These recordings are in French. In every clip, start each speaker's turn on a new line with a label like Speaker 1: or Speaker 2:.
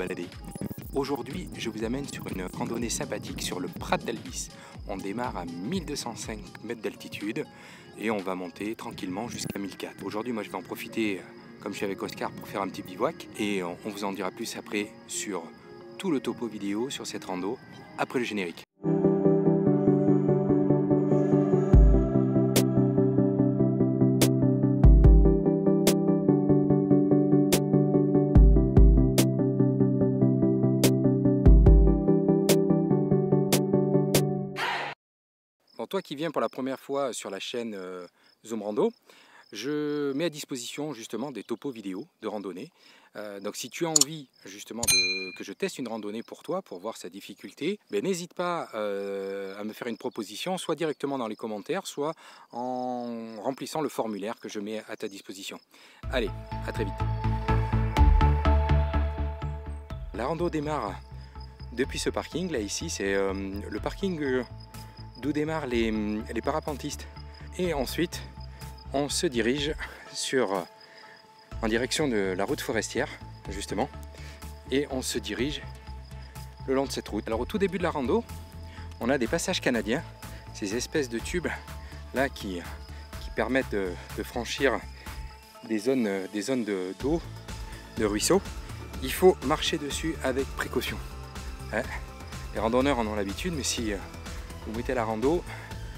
Speaker 1: balader. Aujourd'hui, je vous amène sur une randonnée sympathique sur le Prat d'Albis. On démarre à 1205 mètres d'altitude et on va monter tranquillement jusqu'à 1004. Aujourd'hui, moi je vais en profiter, comme je suis avec Oscar, pour faire un petit bivouac et on vous en dira plus après sur tout le topo vidéo sur cette rando après le générique. Bon, toi qui viens pour la première fois sur la chaîne Zoom Rando, je mets à disposition justement des topos vidéo de randonnée. Donc si tu as envie justement que je teste une randonnée pour toi, pour voir sa difficulté, n'hésite pas à me faire une proposition, soit directement dans les commentaires, soit en remplissant le formulaire que je mets à ta disposition. Allez, à très vite. La rando démarre depuis ce parking, là ici c'est le parking d'où démarrent les parapentistes. Et ensuite, on se dirige en direction de la route forestière, justement. Et on se dirige le long de cette route. Alors au tout début de la rando, on a des passages canadiens, ces espèces de tubes là qui permettent de franchir des zones d'eau, de ruisseaux. Il faut marcher dessus avec précaution. Ouais. Les randonneurs en ont l'habitude, mais si vous mettez la rando,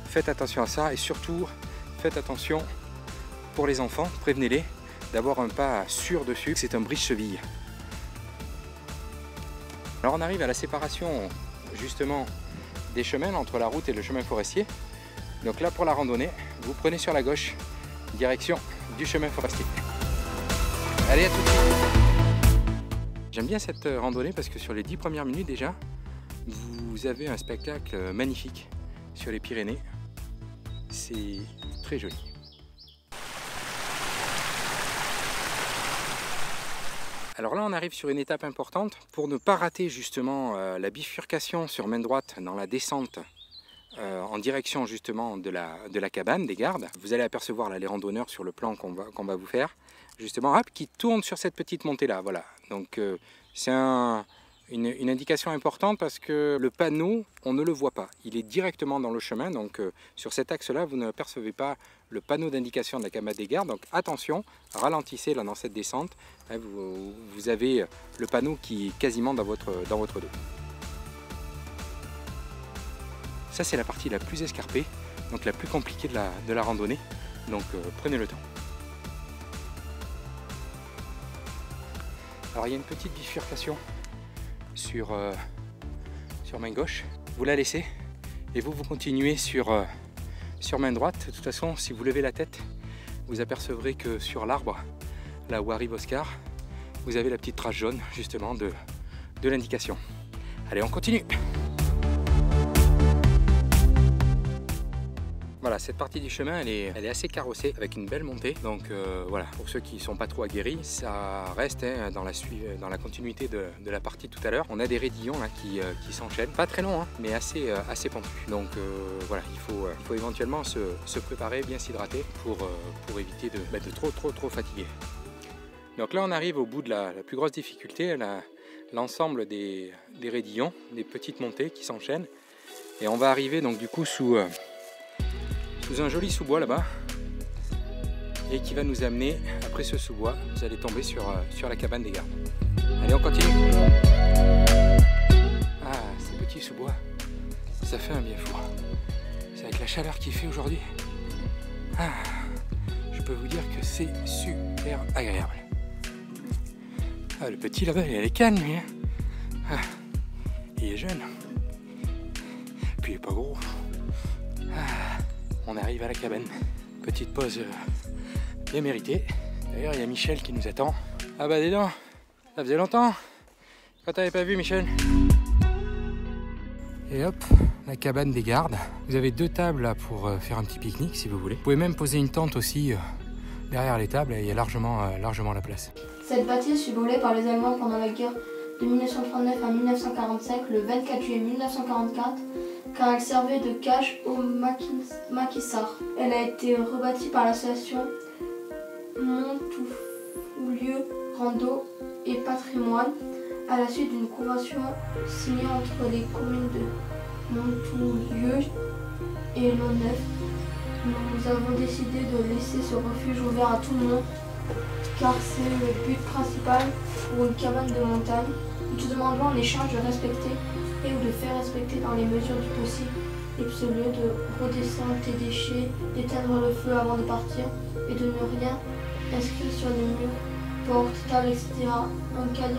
Speaker 1: faites attention à ça et surtout faites attention pour les enfants, prévenez-les d'avoir un pas sûr dessus, c'est un brise-cheville. Alors on arrive à la séparation justement des chemins entre la route et le chemin forestier. Donc là pour la randonnée, vous prenez sur la gauche, direction du chemin forestier. Allez, à tout de suite. J'aime bien cette randonnée parce que sur les 10 premières minutes déjà, vous avez un spectacle magnifique sur les Pyrénées, c'est très joli. Alors là on arrive sur une étape importante pour ne pas rater justement la bifurcation sur main droite dans la descente en direction justement de la cabane des gardes. Vous allez apercevoir là les randonneurs sur le plan qu'on va vous faire, justement hop, qui tourne sur cette petite montée là, voilà. Donc c'est une indication importante parce que le panneau, on ne le voit pas. Il est directement dans le chemin, donc sur cet axe-là, vous ne percevez pas le panneau d'indication de la cabane des gardes. Donc attention, ralentissez là dans cette descente. Là, vous avez le panneau qui est quasiment dans votre dos. Ça, c'est la partie la plus escarpée, donc la plus compliquée de la randonnée. Donc prenez le temps. Alors il y a une petite bifurcation sur main gauche, vous la laissez et vous continuez sur main droite. De toute façon, si vous levez la tête, vous apercevrez que sur l'arbre, là où arrive Oscar, vous avez la petite trace jaune justement de l'indication. Allez, on continue. Voilà, cette partie du chemin, elle est assez carrossée avec une belle montée. Donc voilà, pour ceux qui ne sont pas trop aguerris, ça reste dans la continuité de la partie de tout à l'heure. On a des raidillons là qui s'enchaînent, pas très longs, hein, mais assez pentus. Donc voilà, il faut éventuellement se préparer, bien s'hydrater pour éviter de trop fatiguer. Donc là, on arrive au bout de la plus grosse difficulté, l'ensemble des raidillons, des petites montées qui s'enchaînent. Et on va arriver donc du coup sous un joli sous-bois là-bas et qui va nous amener, après ce sous-bois, vous allez tomber sur la cabane des gardes. Allez, on continue. Ah, ces petits sous-bois, ça fait un bien fou. C'est avec la chaleur qu'il fait aujourd'hui. Ah, je peux vous dire que c'est super agréable. Ah, le petit là-bas, il est calme, lui. Hein. Ah, il est jeune. Puis il est pas gros. Ah. On arrive à la cabane, petite pause bien méritée. D'ailleurs, il y a Michel qui nous attend. Ah bah dis donc, ça faisait longtemps quand t'avais pas vu Michel. Et hop, la cabane des gardes. Vous avez 2 tables là pour faire un petit pique-nique si vous voulez. Vous pouvez même poser une tente aussi derrière les tables, il y a largement la place.
Speaker 2: Cette bâtisse fut brûlée par les Allemands pendant la guerre de 1939 à 1945, le 24 juillet 1944. Car elle servait de cache aux maquisards. Elle a été rebâtie par l'association Montoulieu Rando et Patrimoine À la suite d'une convention signée entre les communes de Montoulieu et Lonnef, nous avons décidé de laisser ce refuge ouvert à tout le monde, car c'est le but principal pour une cabane de montagne. Nous te demandons en échange de respecter et ou de faire respecter dans les mesures du possible les pseudos, de redescendre tes déchets, d'éteindre le feu avant de partir et de ne rien inscrire sur les murs, portes, tables, etc. Un cahier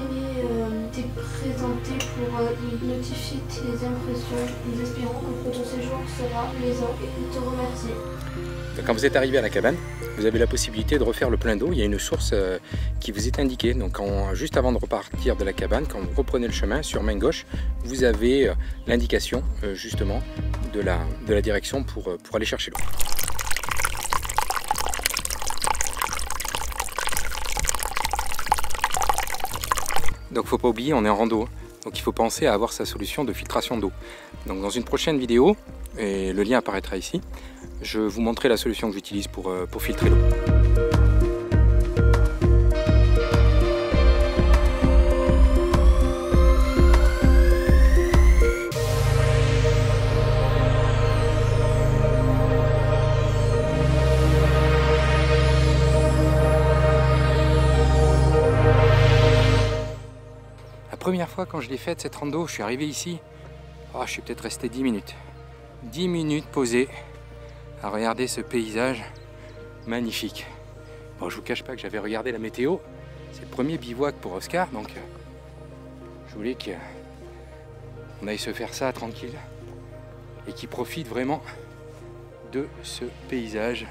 Speaker 2: t'est présenté pour notifier tes impressions. Nous espérons que ton séjour sera plaisant et nous te remercions.
Speaker 1: Quand vous êtes arrivé à la cabane, vous avez la possibilité de refaire le plein d'eau. Il y a une source qui vous est indiquée. Donc juste avant de repartir de la cabane, quand vous reprenez le chemin sur main gauche, vous avez l'indication justement de la direction pour aller chercher l'eau. Donc faut pas oublier, on est en rando. Donc il faut penser à avoir sa solution de filtration d'eau. Donc dans une prochaine vidéo, et le lien apparaîtra ici, je vous montrerai la solution que j'utilise pour filtrer l'eau. La première fois quand je l'ai faite cette rando, je suis arrivé ici, je suis peut-être resté 10 minutes. 10 minutes posé à regarder ce paysage magnifique. Bon, je vous cache pas que j'avais regardé la météo, c'est le premier bivouac pour Oscar, donc je voulais qu'on aille se faire ça tranquille et qu'il profite vraiment de ce paysage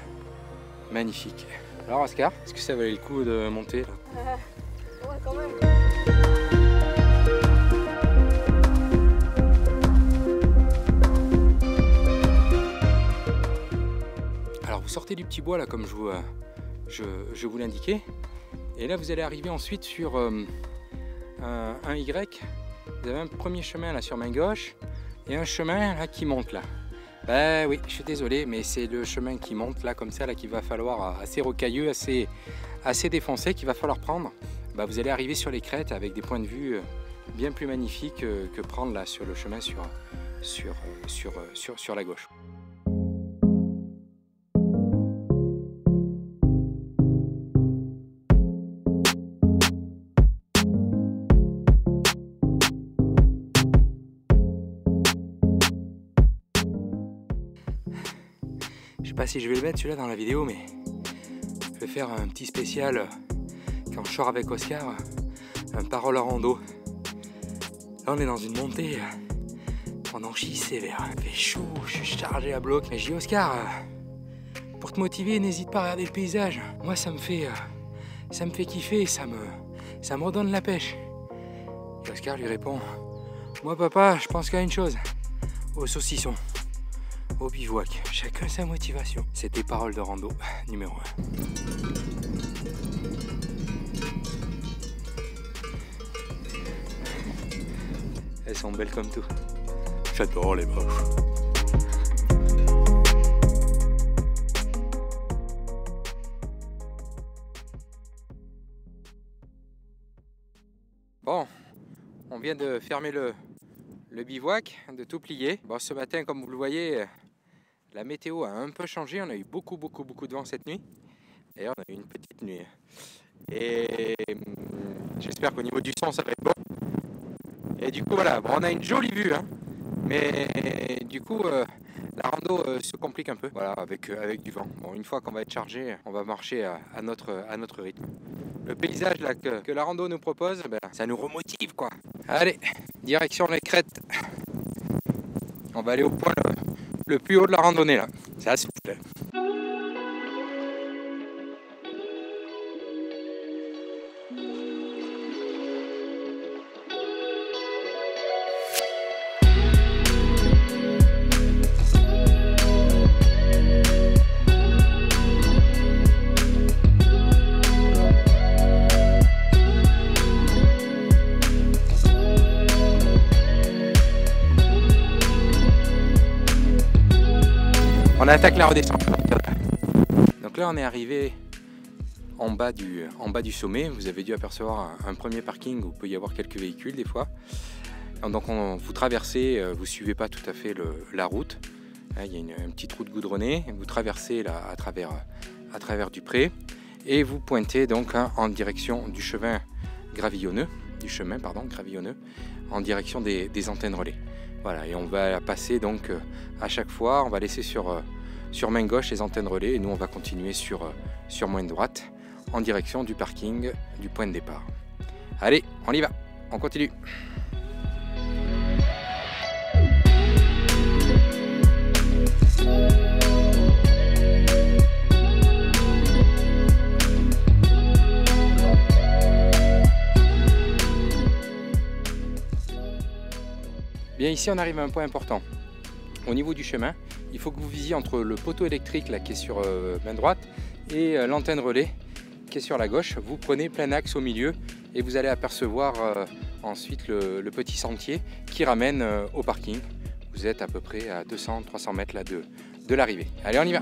Speaker 1: magnifique. Alors Oscar, est-ce que ça valait le coup de monter là?
Speaker 2: Ouais, quand même.
Speaker 1: Vous sortez du petit bois là comme je vous l'indiquais, et là vous allez arriver ensuite sur un Y. Vous avez un premier chemin là sur main gauche et un chemin là qui monte là. Ben oui, je suis désolé, mais c'est le chemin qui monte là comme ça là qu'il va falloir, assez rocailleux, assez défoncé, qu'il va falloir prendre. Ben, vous allez arriver sur les crêtes avec des points de vue bien plus magnifiques que prendre là sur le chemin sur la gauche. Je sais pas si je vais le mettre celui-là dans la vidéo, mais je vais faire un petit spécial quand je sors avec Oscar, un parole à rando. Là on est dans une montée pendant chie sévère, il fait chaud, je suis chargé à bloc. Mais je dis Oscar, pour te motiver, n'hésite pas à regarder le paysage. Moi ça me fait kiffer, ça me redonne la pêche. Et Oscar lui répond, moi papa, je pense qu'à une chose, au saucisson. Au bivouac, chacun sa motivation. C'était Paroles de Rando numéro 1. Elles sont belles comme tout. J'adore les moches. Bon, on vient de fermer le bivouac, de tout plier. Bon, ce matin, comme vous le voyez, la météo a un peu changé. On a eu beaucoup de vent cette nuit. D'ailleurs, on a eu une petite nuit. Et j'espère qu'au niveau du son, ça va être bon. Et du coup, voilà, bon, on a une jolie vue, hein. Mais du coup, la rando se complique un peu, voilà, avec du vent. Bon, une fois qu'on va être chargé, on va marcher à notre rythme. Le paysage là, que la rando nous propose, ben, ça nous remotive, quoi. Allez, direction les crêtes. On va aller au point le plus haut de la randonnée là. Ça souffle. On attaque la redescente. Donc là on est arrivé en bas du sommet. Vous avez dû apercevoir un premier parking où il peut y avoir quelques véhicules des fois. Donc vous traversez, vous ne suivez pas tout à fait la route. Il y a une petite route goudronnée, vous traversez là, à travers du pré et vous pointez donc en direction du chemin gravillonneux, en direction des antennes relais. Voilà, et on va passer donc à chaque fois, on va laisser sur main gauche les antennes relais et nous on va continuer sur main droite en direction du parking du point de départ. Allez, on y va, on continue. Bien, ici on arrive à un point important. Au niveau du chemin, il faut que vous visiez entre le poteau électrique là, qui est sur main droite et l'antenne relais qui est sur la gauche. Vous prenez plein axe au milieu et vous allez apercevoir ensuite le petit sentier qui ramène au parking. Vous êtes à peu près à 200-300 mètres là, de l'arrivée. Allez, on y va!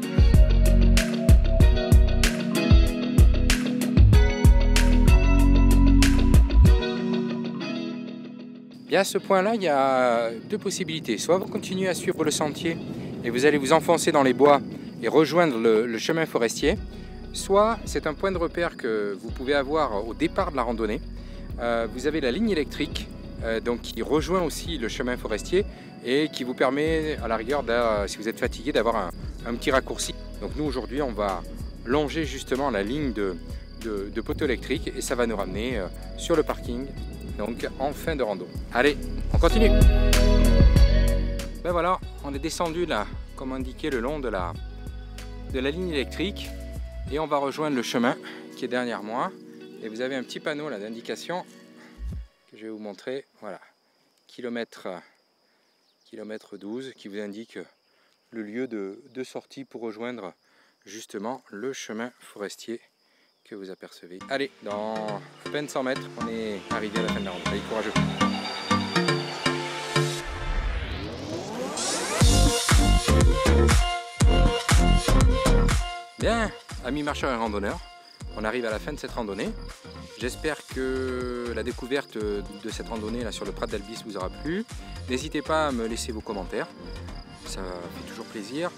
Speaker 1: Et à ce point-là, il y a deux possibilités. Soit vous continuez à suivre le sentier et vous allez vous enfoncer dans les bois et rejoindre le chemin forestier. Soit c'est un point de repère que vous pouvez avoir au départ de la randonnée. Vous avez la ligne électrique donc qui rejoint aussi le chemin forestier et qui vous permet à la rigueur, si vous êtes fatigué, d'avoir un petit raccourci. Donc nous aujourd'hui on va longer justement la ligne de poteau électrique et ça va nous ramener sur le parking. Donc en fin de rando. Allez, on continue. Ben voilà, on est descendu là, comme indiqué, le long de la ligne électrique et on va rejoindre le chemin qui est derrière moi. Et vous avez un petit panneau là d'indication que je vais vous montrer. Voilà, kilomètre 12 qui vous indique le lieu de sortie pour rejoindre justement le chemin forestier que vous apercevez. Allez, dans à peine 100 mètres, on est arrivé à la fin de la route. Allez, courageux! Bien, amis marcheurs et randonneurs, on arrive à la fin de cette randonnée. J'espère que la découverte de cette randonnée là sur le Prat d'Albis vous aura plu. N'hésitez pas à me laisser vos commentaires, ça fait toujours plaisir.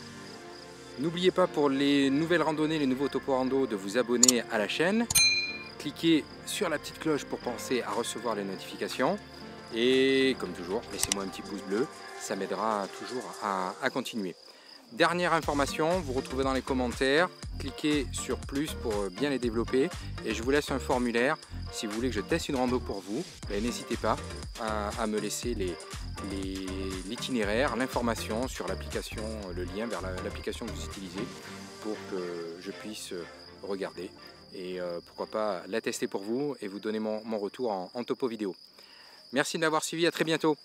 Speaker 1: N'oubliez pas pour les nouvelles randonnées, les nouveaux topos rando, de vous abonner à la chaîne. Cliquez sur la petite cloche pour penser à recevoir les notifications. Et comme toujours, laissez-moi un petit pouce bleu, ça m'aidera toujours à continuer. Dernière information, vous retrouvez dans les commentaires, cliquez sur plus pour bien les développer. Et je vous laisse un formulaire, si vous voulez que je teste une rando pour vous, n'hésitez pas à me laisser l'itinéraire, l'information sur l'application, le lien vers l'application que vous utilisez pour que je puisse regarder et pourquoi pas la tester pour vous et vous donner mon retour en topo vidéo. Merci de m'avoir suivi, à très bientôt.